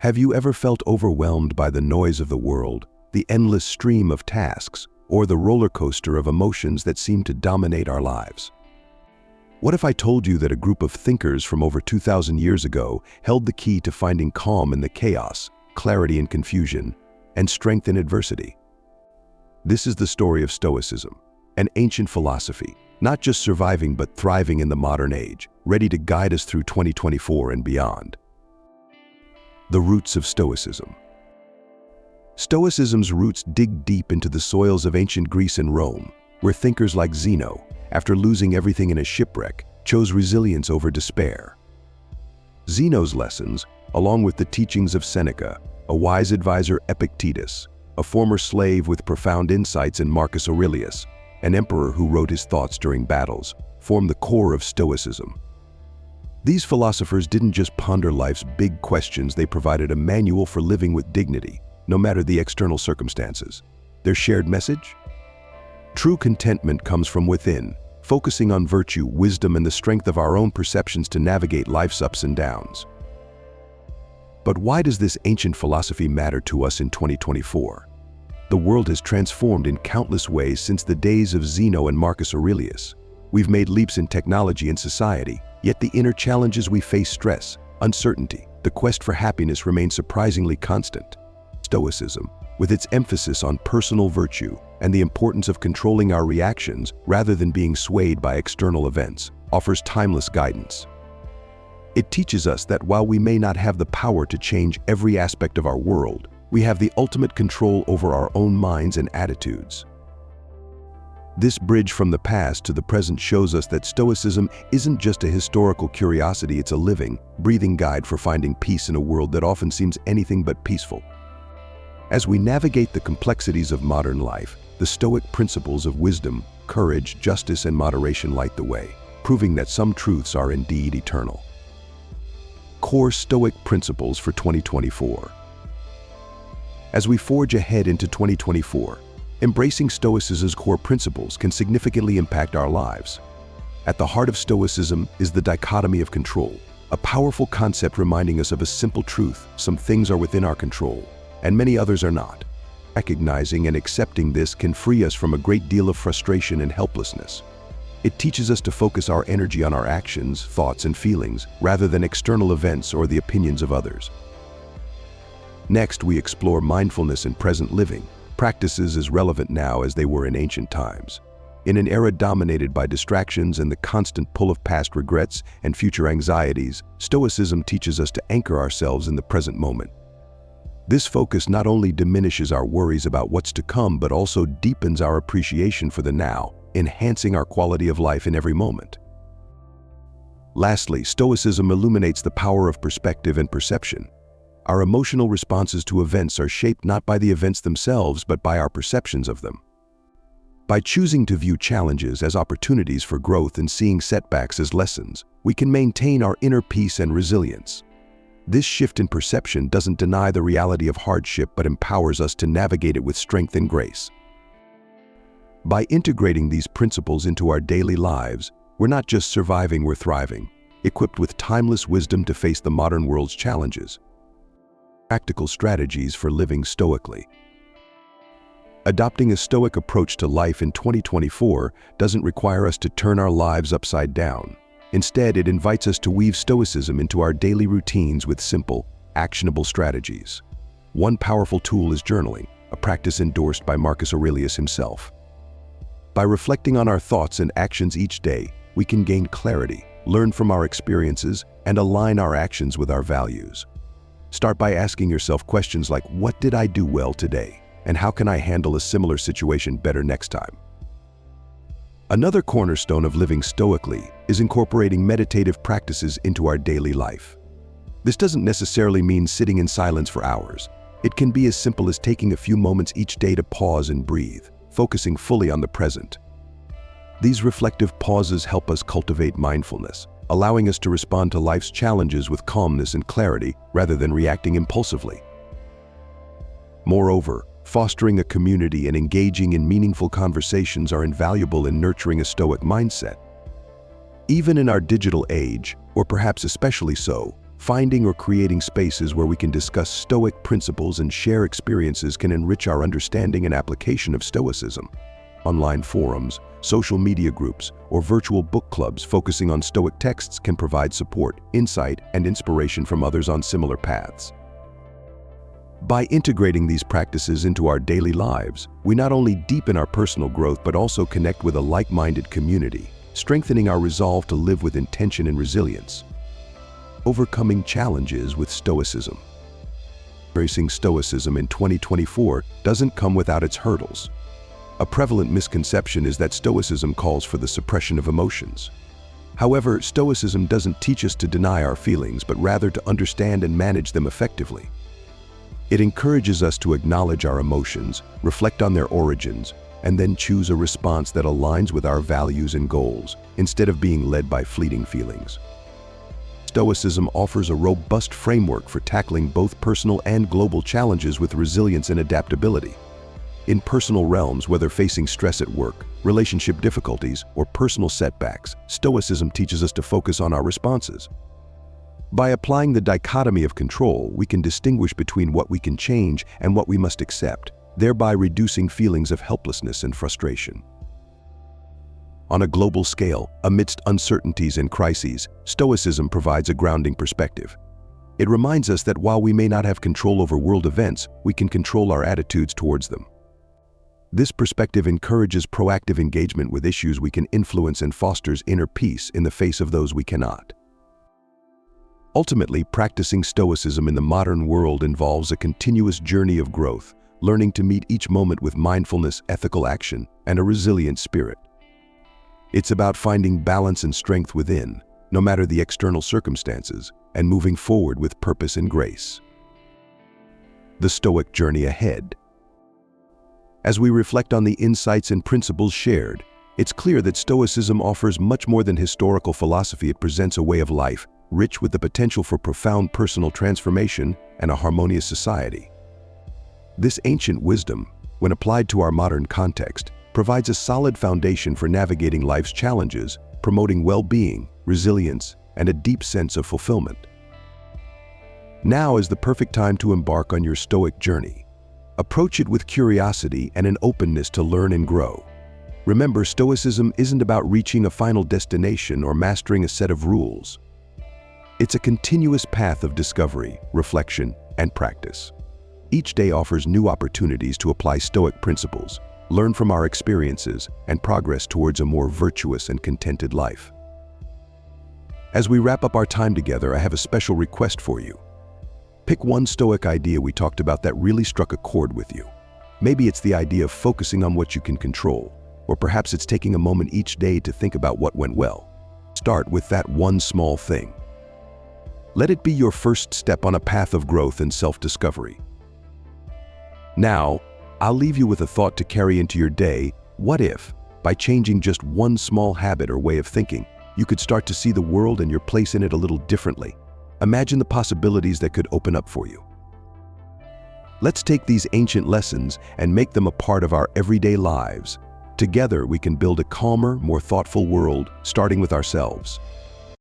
Have you ever felt overwhelmed by the noise of the world, the endless stream of tasks, or the roller coaster of emotions that seem to dominate our lives? What if I told you that a group of thinkers from over 2,000 years ago held the key to finding calm in the chaos, clarity in confusion, and strength in adversity? This is the story of Stoicism, an ancient philosophy, not just surviving but thriving in the modern age, ready to guide us through 2024 and beyond. The roots of Stoicism. Stoicism's roots dig deep into the soils of ancient Greece and Rome, where thinkers like Zeno, after losing everything in a shipwreck, chose resilience over despair. Zeno's lessons, along with the teachings of Seneca, a wise advisor Epictetus, a former slave with profound insights in Marcus Aurelius, an emperor who wrote his thoughts during battles, form the core of Stoicism. These philosophers didn't just ponder life's big questions, they provided a manual for living with dignity, no matter the external circumstances. Their shared message? True contentment comes from within, focusing on virtue, wisdom, and the strength of our own perceptions to navigate life's ups and downs. But why does this ancient philosophy matter to us in 2024? The world has transformed in countless ways since the days of Zeno and Marcus Aurelius. We've made leaps in technology and society, yet the inner challenges we face, stress, uncertainty, the quest for happiness, remain surprisingly constant. Stoicism, with its emphasis on personal virtue and the importance of controlling our reactions rather than being swayed by external events, offers timeless guidance. It teaches us that while we may not have the power to change every aspect of our world, we have the ultimate control over our own minds and attitudes. This bridge from the past to the present shows us that Stoicism isn't just a historical curiosity, it's a living, breathing guide for finding peace in a world that often seems anything but peaceful. As we navigate the complexities of modern life, the Stoic principles of wisdom, courage, justice, and moderation light the way, proving that some truths are indeed eternal. Core Stoic principles for 2024. As we forge ahead into 2024, embracing Stoicism's core principles can significantly impact our lives. At the heart of Stoicism is the dichotomy of control, a powerful concept reminding us of a simple truth: some things are within our control, and many others are not. Recognizing and accepting this can free us from a great deal of frustration and helplessness. It teaches us to focus our energy on our actions, thoughts, and feelings, rather than external events or the opinions of others. Next, we explore mindfulness and present living, practices as relevant now as they were in ancient times. In an era dominated by distractions and the constant pull of past regrets and future anxieties, Stoicism teaches us to anchor ourselves in the present moment. This focus not only diminishes our worries about what's to come, but also deepens our appreciation for the now, enhancing our quality of life in every moment. Lastly, Stoicism illuminates the power of perspective and perception. Our emotional responses to events are shaped not by the events themselves, but by our perceptions of them. By choosing to view challenges as opportunities for growth and seeing setbacks as lessons, we can maintain our inner peace and resilience. This shift in perception doesn't deny the reality of hardship, but empowers us to navigate it with strength and grace. By integrating these principles into our daily lives, we're not just surviving, we're thriving, equipped with timeless wisdom to face the modern world's challenges. Practical strategies for living stoically. Adopting a Stoic approach to life in 2024 doesn't require us to turn our lives upside down. Instead, it invites us to weave Stoicism into our daily routines with simple, actionable strategies. One powerful tool is journaling, a practice endorsed by Marcus Aurelius himself. By reflecting on our thoughts and actions each day, we can gain clarity, learn from our experiences, and align our actions with our values. Start by asking yourself questions like, what did I do well today? And how can I handle a similar situation better next time? Another cornerstone of living stoically is incorporating meditative practices into our daily life. This doesn't necessarily mean sitting in silence for hours. It can be as simple as taking a few moments each day to pause and breathe, focusing fully on the present. These reflective pauses help us cultivate mindfulness, allowing us to respond to life's challenges with calmness and clarity rather than reacting impulsively. Moreover, fostering a community and engaging in meaningful conversations are invaluable in nurturing a Stoic mindset. Even in our digital age, or perhaps especially so, Finding or creating spaces where we can discuss Stoic principles and share experiences can enrich our understanding and application of Stoicism. Online forums, social media groups, or virtual book clubs focusing on Stoic texts can provide support, insight, and inspiration from others on similar paths. By integrating these practices into our daily lives, we not only deepen our personal growth but also connect with a like-minded community, strengthening our resolve to live with intention and resilience. Overcoming challenges with Stoicism. Embracing Stoicism in 2024 doesn't come without its hurdles. A prevalent misconception is that Stoicism calls for the suppression of emotions. However, Stoicism doesn't teach us to deny our feelings, but rather to understand and manage them effectively. It encourages us to acknowledge our emotions, reflect on their origins, and then choose a response that aligns with our values and goals, instead of being led by fleeting feelings. Stoicism offers a robust framework for tackling both personal and global challenges with resilience and adaptability. In personal realms, whether facing stress at work, relationship difficulties, or personal setbacks, Stoicism teaches us to focus on our responses. By applying the dichotomy of control, we can distinguish between what we can change and what we must accept, thereby reducing feelings of helplessness and frustration. On a global scale, amidst uncertainties and crises, Stoicism provides a grounding perspective. It reminds us that while we may not have control over world events, we can control our attitudes towards them. This perspective encourages proactive engagement with issues we can influence and fosters inner peace in the face of those we cannot. Ultimately, practicing Stoicism in the modern world involves a continuous journey of growth, learning to meet each moment with mindfulness, ethical action, and a resilient spirit. It's about finding balance and strength within, no matter the external circumstances, and moving forward with purpose and grace. The Stoic journey ahead. As we reflect on the insights and principles shared, it's clear that Stoicism offers much more than historical philosophy. It presents a way of life, rich with the potential for profound personal transformation and a harmonious society. This ancient wisdom, when applied to our modern context, provides a solid foundation for navigating life's challenges, promoting well-being, resilience, and a deep sense of fulfillment. Now is the perfect time to embark on your Stoic journey. Approach it with curiosity and an openness to learn and grow. Remember, Stoicism isn't about reaching a final destination or mastering a set of rules. It's a continuous path of discovery, reflection, and practice. Each day offers new opportunities to apply Stoic principles, learn from our experiences, and progress towards a more virtuous and contented life. As we wrap up our time together, I have a special request for you. Pick one Stoic idea we talked about that really struck a chord with you. Maybe it's the idea of focusing on what you can control, or perhaps it's taking a moment each day to think about what went well. Start with that one small thing. Let it be your first step on a path of growth and self-discovery. Now, I'll leave you with a thought to carry into your day. What if, by changing just one small habit or way of thinking, you could start to see the world and your place in it a little differently? Imagine the possibilities that could open up for you. Let's take these ancient lessons and make them a part of our everyday lives. Together, we can build a calmer, more thoughtful world, starting with ourselves.